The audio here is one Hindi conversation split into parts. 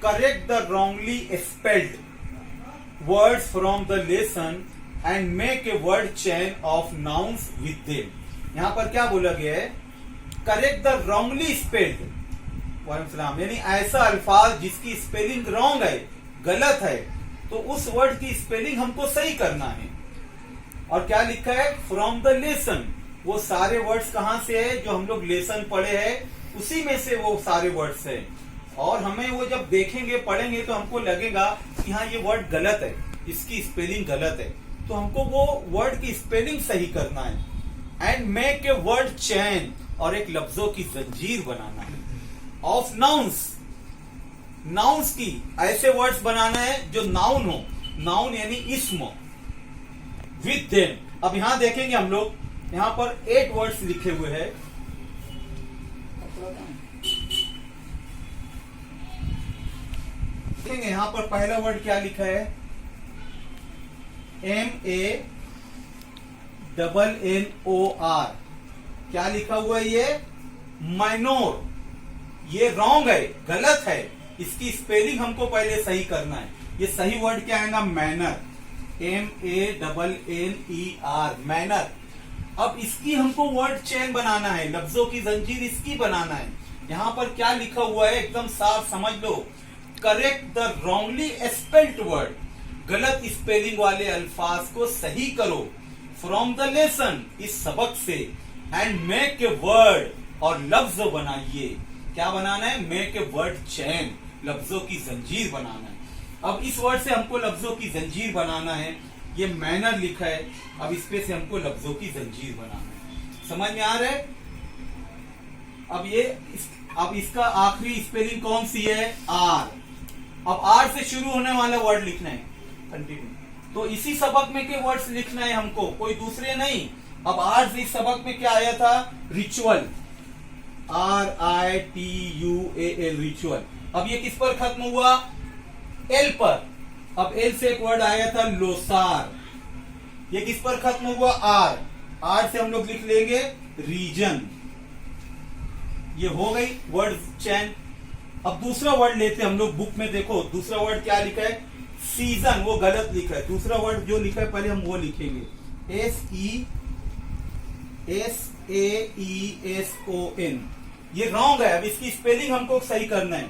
Correct the wrongly spelled words from the lesson and make a word chain of nouns with them. यहां पर क्या बोला गया है? करेक्ट द रॉन्गली स्पेल्ड, यानी ऐसा अल्फाज जिसकी स्पेलिंग रॉन्ग है, गलत है, तो उस वर्ड की स्पेलिंग हमको सही करना है। और क्या लिखा है? From the lesson. वो सारे वर्ड्स कहां से है? जो हम लोग लेसन पढ़े हैं उसी में से वो सारे वर्ड्स है। और हमें वो जब देखेंगे पढ़ेंगे तो हमको लगेगा कि हाँ ये वर्ड गलत है, इसकी स्पेलिंग गलत है, तो हमको वो वर्ड की स्पेलिंग सही करना है। And make a word chain, और एक लफ्जों की जंजीर बनाना है। ऑफ नाउन्स, नाउन्स की ऐसे वर्ड्स बनाना है जो नाउन हो, नाउन यानी इस्म, विद देम। अब यहां देखेंगे हम लोग, यहां पर 8 वर्ड्स लिखे हुए हैं। देखेंगे यहां पर पहला वर्ड क्या लिखा है? MANNOR। क्या लिखा हुआ है? ये मैनोर। ये रॉन्ग है, गलत है, इसकी स्पेलिंग हमको पहले सही करना है। ये सही वर्ड क्या आएगा? Manner, MANNER, manner. अब इसकी हमको वर्ड चेन बनाना है, लफ्जों की जंजीर इसकी बनाना है। यहां पर क्या लिखा हुआ है? एकदम साफ समझ लो। Correct the wrongly spelled word, गलत स्पेलिंग वाले अल्फाज को सही करो। फ्रॉम द लेसन, इस सबक से। एंड मेक ए वर्ड, और लफ्ज बनाइए। क्या बनाना है? मेक ए वर्ड चेन, लफ्जों की जंजीर बनाना है। अब इस वर्ड से हमको लफ्जों की जंजीर बनाना है। ये मैनर लिखा है, अब इस पे से हमको लफ्जों की जंजीर बनाना है। समझ में आ रहा है? अब इसका आखिरी स्पेलिंग कौन सी है? आर। अब आर से शुरू होने वाला वर्ड लिखना है। कंटिन्यू। तो इसी सबक में के वर्ड्स लिखना है हमको, कोई दूसरे नहीं। अब आर से इस सबक में क्या आया था? Ritual, RITUAL, ritual. अब ये किस पर खत्म हुआ? एल पर। अब एल से एक वर्ड आया था लोसार, ये किस पर खत्म हुआ? आर। आर से हम लोग लिख लेंगे रीजन। ये हो गई वर्ड चैन। अब दूसरा वर्ड लेते हम लोग, बुक में देखो दूसरा वर्ड क्या लिखा है? सीजन, वो गलत लिखा है। दूसरा वर्ड जो लिखा है पहले हम वो लिखेंगे, SEASON। ये रॉन्ग है, अब इसकी स्पेलिंग हमको सही करना है।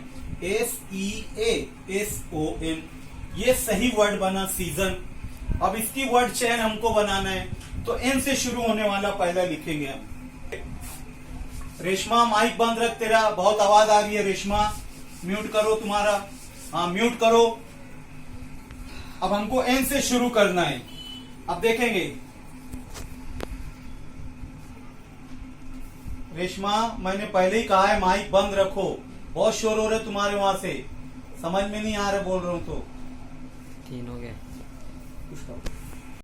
SEASON, ये सही वर्ड बना सीजन। अब इसकी वर्ड चेन हमको बनाना है, तो एन से शुरू होने वाला पहला लिखेंगे हम। रेशमा माइक बंद रख, तेरा बहुत आवाज आ रही है। रेशमा म्यूट करो तुम्हारा, हाँ म्यूट करो। अब हमको एन से शुरू करना है। अब देखेंगे रेशमा, मैंने पहले ही कहा है माइक बंद रखो, बहुत शोर हो रहा है तुम्हारे वहां से, समझ में नहीं आ रहा बोल रहा हूं तो। 3 हो गया।